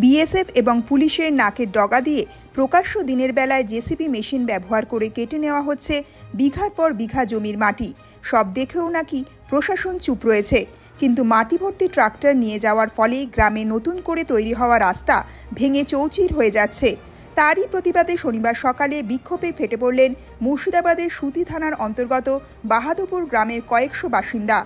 BSF এবং পুলিশের নাকের ডগা দিয়ে প্রকাশ্য দিনের বেলায় জেসিবি মেশিন ব্যবহার করে কেটে নেওয়া হচ্ছে বিঘার পর বিঘা জমির মাটি। সব দেখেও নাকি প্রশাসন চুপ রয়েছে, কিন্তু মাটি ভর্তি ট্রাক্টর নিয়ে যাওয়ার ফলে গ্রামে নতুন করে তৈরি হওয়া রাস্তা ভেঙে চৌচির হয়ে যাচ্ছে। তারই প্রতিবাদে শনিবার সকালে বিক্ষোভে ফেটে পড়লেন মুর্শিদাবাদের সুতি থানার অন্তর্গত বাহাদুরপুর গ্রামের কয়েকশো বাসিন্দা।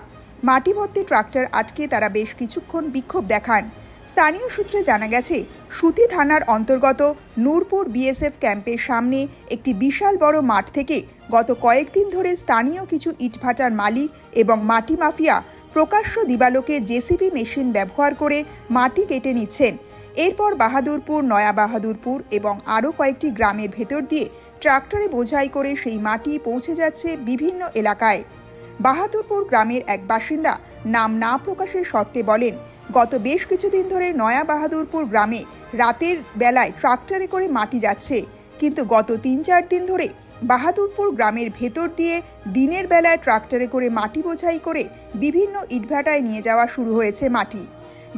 মাটি ভর্তি ট্রাক্টর আটকে তারা বেশ কিছুক্ষণ বিক্ষোভ দেখান। স্থানীয় সূত্রে জানা গেছে, সুতি থানার অন্তর্গত নূরপুর বিএসএফ ক্যাম্পের সামনে একটি বিশাল বড় মাঠ থেকে গত কয়েকদিন ধরে স্থানীয় কিছু ইটভাটার মালিক এবং মাটি মাফিয়া প্রকাশ্য দিবালোকে জেসিবি মেশিন ব্যবহার করে মাটি কেটে নিচ্ছেন। এরপর বাহাদুরপুর, নয়া বাহাদুরপুর এবং আরও কয়েকটি গ্রামের ভেতর দিয়ে ট্রাক্টরে বোঝাই করে সেই মাটি পৌঁছে যাচ্ছে বিভিন্ন এলাকায়। বাহাদুরপুর গ্রামের এক বাসিন্দা নাম না প্রকাশের শর্তে বলেন, গত বেশ কিছুদিন ধরে নয়া বাহাদুরপুর গ্রামে রাতের বেলায় ট্রাক্টরে করে মাটি যাচ্ছে, কিন্তু গত ৩-৪ দিন ধরে বাহাদুরপুর গ্রামের ভেতর দিয়ে দিনের বেলায় ট্রাক্টরে করে মাটি বোঝাই করে বিভিন্ন ইটভাটায় নিয়ে যাওয়া শুরু হয়েছে মাটি।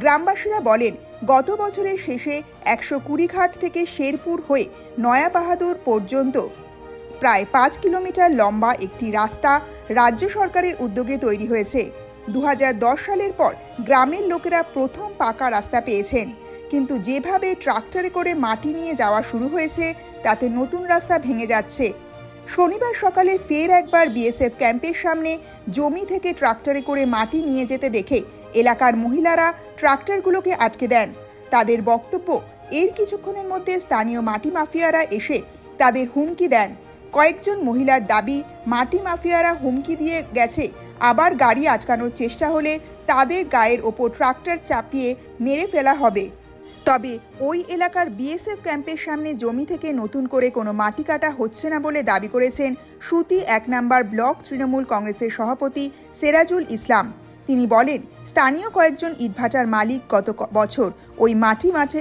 গ্রামবাসীরা বলেন, গত বছরের শেষে ১২০ ঘাট থেকে শেরপুর হয়ে নয়া বাহাদুর পর্যন্ত প্রায় ৫ কিলোমিটার লম্বা একটি রাস্তা রাজ্য সরকারের উদ্যোগে তৈরি হয়েছে। ২০১০ সালের পর গ্রামের লোকেরা প্রথম পাকা রাস্তা পেয়েছেন, কিন্তু যেভাবে ট্রাক্টরে করে মাটি নিয়ে যাওয়া শুরু হয়েছে তাতে নতুন রাস্তা ভেঙে যাচ্ছে। শনিবার সকালে ফের একবার বিএসএফ ক্যাম্পের সামনে জমি থেকে ট্রাক্টরে করে মাটি নিয়ে যেতে দেখে এলাকার মহিলারা ট্রাক্টরগুলোকে আটকে দেন। তাদের বক্তব্য, এর কিছুক্ষণের মধ্যে স্থানীয় মাটি মাফিয়ারা এসে তাদের হুমকি দেন। কয়েকজন মহিলার দাবি, মাটি মাফিয়ারা হুমকি দিয়ে গেছে আবার গাড়ি আটকানোর চেষ্টা হলে তাদের গায়ের ওপর ট্রাক্টর চাপিয়ে মেরে ফেলা হবে। তবে ওই এলাকার বিএসএফ ক্যাম্পের সামনে জমি থেকে নতুন করে কোনো মাটি কাটা হচ্ছে না বলে দাবি করেছেন সুতি ১ নম্বর ব্লক তৃণমূল কংগ্রেসের সভাপতি সেরাজুল ইসলাম। তিনি বলেন, স্থানীয় কয়েকজন ইটভাটার মালিক গত বছর ওই মাঠে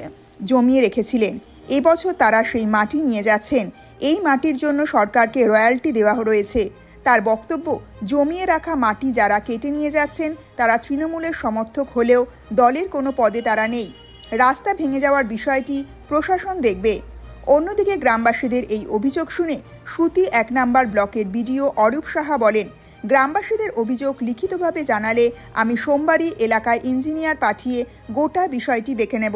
জমিয়ে রেখেছিলেন। এবছর তারা সেই মাটি নিয়ে যাচ্ছেন। এই মাটির জন্য সরকারকে রয়্যালটি দেওয়া রয়েছে। তার বক্তব্য, জমিয়ে রাখা মাটি যারা কেটে নিয়ে যাচ্ছেন তারা তৃণমূলের সমর্থক হলেও দলের কোনো পদে তারা নেই। রাস্তা ভেঙে যাওয়ার বিষয়টি প্রশাসন দেখবে। অন্যদিকে গ্রামবাসীদের এই অভিযোগ শুনে সুতি ১ নম্বর ব্লকের বিডিও অরূপ সাহা বলেন, গ্রামবাসীদের অভিযোগ লিখিতভাবে জানালে আমি সোমবারই এলাকায় ইঞ্জিনিয়ার পাঠিয়ে গোটা বিষয়টি দেখে নেব।